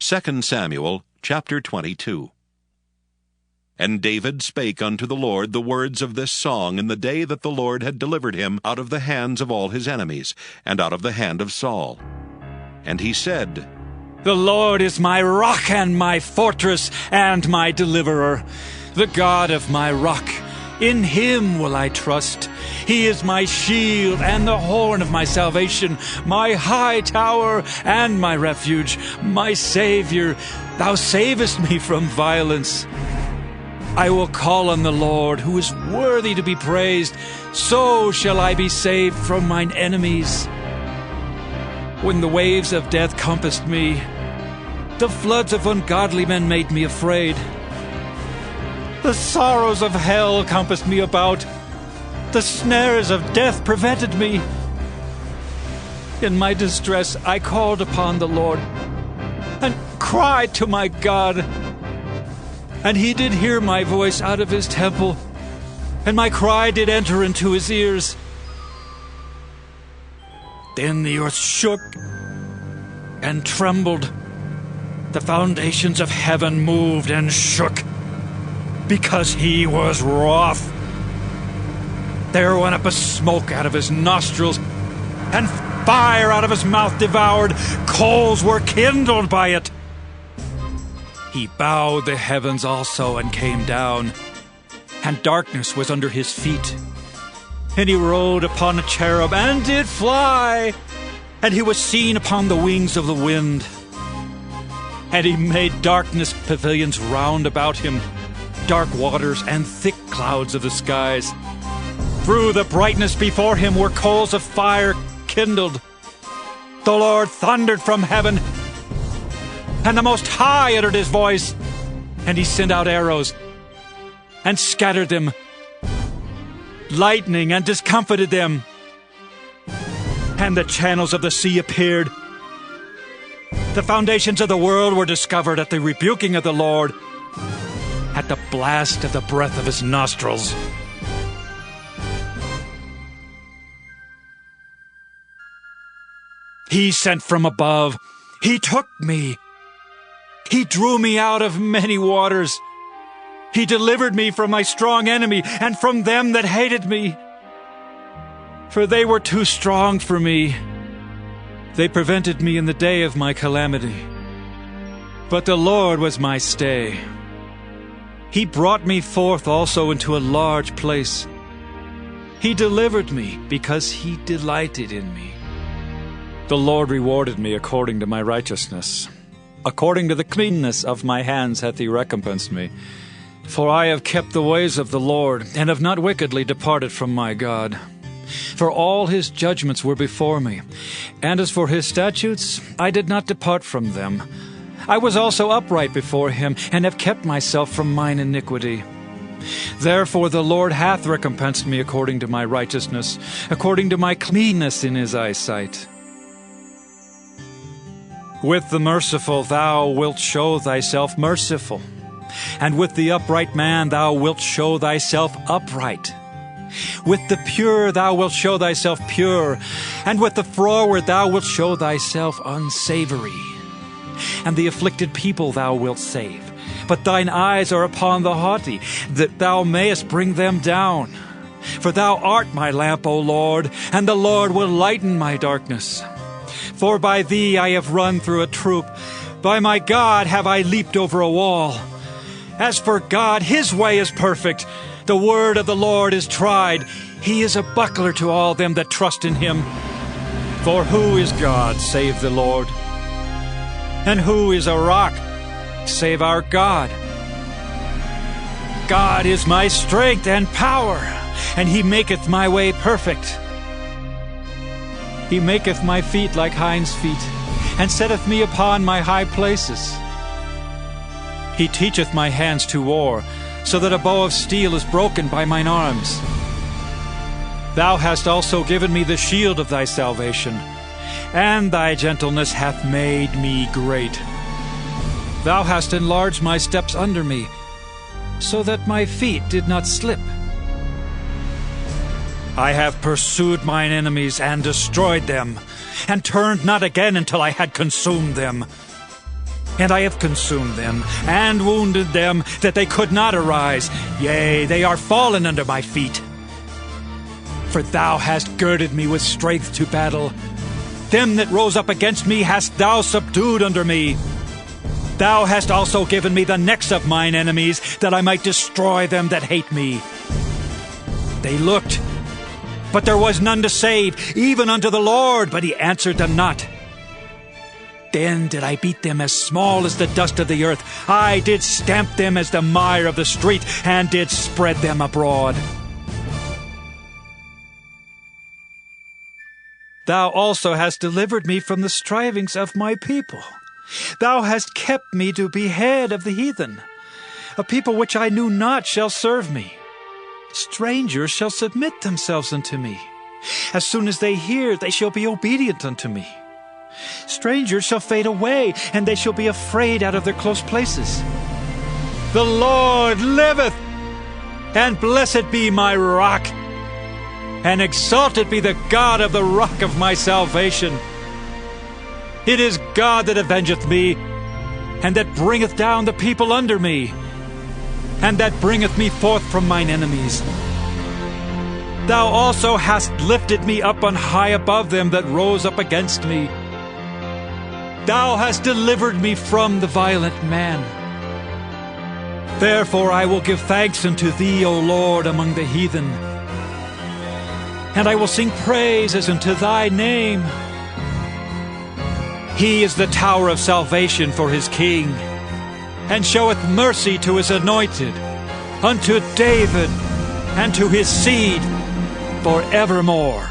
2 Samuel chapter 22. And David spake unto the Lord the words of this song in the day that the Lord had delivered him out of the hands of all his enemies, and out of the hand of Saul. And he said, The Lord is my rock and my fortress and my deliverer, the God of my rock. In him will I trust. He is my shield and the horn of my salvation, my high tower and my refuge, my Savior. Thou savest me from violence. I will call on the Lord, who is worthy to be praised. So shall I be saved from mine enemies. When the waves of death compassed me, the floods of ungodly men made me afraid. The sorrows of hell compassed me about. The snares of death prevented me. In my distress I called upon the Lord and cried to my God. And he did hear my voice out of his temple, and my cry did enter into his ears. Then the earth shook and trembled. The foundations of heaven moved and shook, because he was wroth. There went up a smoke out of his nostrils, and fire out of his mouth devoured. Coals were kindled by it. He bowed the heavens also and came down, and darkness was under his feet. And he rode upon a cherub and did fly, and he was seen upon the wings of the wind. And he made darkness pavilions round about him, dark waters and thick clouds of the skies. Through the brightness before him were coals of fire kindled. The Lord thundered from heaven, and the Most High uttered his voice, and he sent out arrows, and scattered them, lightning, and discomfited them. And the channels of the sea appeared. The foundations of the world were discovered at the rebuking of the Lord, at the blast of the breath of his nostrils. He sent from above. He took me. He drew me out of many waters. He delivered me from my strong enemy and from them that hated me. For they were too strong for me. They prevented me in the day of my calamity. But the Lord was my stay. He brought me forth also into a large place. He delivered me because he delighted in me. The Lord rewarded me according to my righteousness. According to the cleanness of my hands hath he recompensed me. For I have kept the ways of the Lord, and have not wickedly departed from my God. For all his judgments were before me, and as for his statutes, I did not depart from them. I was also upright before him, and have kept myself from mine iniquity. Therefore the Lord hath recompensed me according to my righteousness, according to my cleanness in his eyesight. With the merciful thou wilt show thyself merciful, and with the upright man thou wilt show thyself upright. With the pure thou wilt show thyself pure, and with the froward thou wilt show thyself unsavory. And the afflicted people thou wilt save, but thine eyes are upon the haughty, that thou mayest bring them down. For thou art my lamp, O Lord, and the Lord will lighten my darkness. For by thee I have run through a troop, by my God have I leaped over a wall. As for God, his way is perfect. The word of the Lord is tried. He is a buckler to all them that trust in him. For who is God save the Lord? And who is a rock save our God? God is my strength and power, and he maketh my way perfect. He maketh my feet like hinds' feet, and setteth me upon my high places. He teacheth my hands to war, so that a bow of steel is broken by mine arms. Thou hast also given me the shield of thy salvation, and thy gentleness hath made me great. Thou hast enlarged my steps under me, so that my feet did not slip. I have pursued mine enemies and destroyed them, and turned not again until I had consumed them. And I have consumed them, and wounded them, that they could not arise. Yea, they are fallen under my feet. For thou hast girded me with strength to battle. Them that rose up against me hast thou subdued under me. Thou hast also given me the necks of mine enemies, that I might destroy them that hate me. They looked, but there was none to save, even unto the Lord, but he answered them not. Then did I beat them as small as the dust of the earth. I did stamp them as the mire of the street, and did spread them abroad. Thou also hast delivered me from the strivings of my people. Thou hast kept me to be head of the heathen. A people which I knew not shall serve me. Strangers shall submit themselves unto me. As soon as they hear, they shall be obedient unto me. Strangers shall fade away, and they shall be afraid out of their close places. The Lord liveth, and blessed be my rock, and exalted be the God of the rock of my salvation. It is God that avengeth me, and that bringeth down the people under me, and that bringeth me forth from mine enemies. Thou also hast lifted me up on high above them that rose up against me. Thou hast delivered me from the violent man. Therefore I will give thanks unto thee, O Lord, among the heathen, and I will sing praises unto thy name. He is the tower of salvation for his king, and showeth mercy to his anointed, unto David, and to his seed forevermore.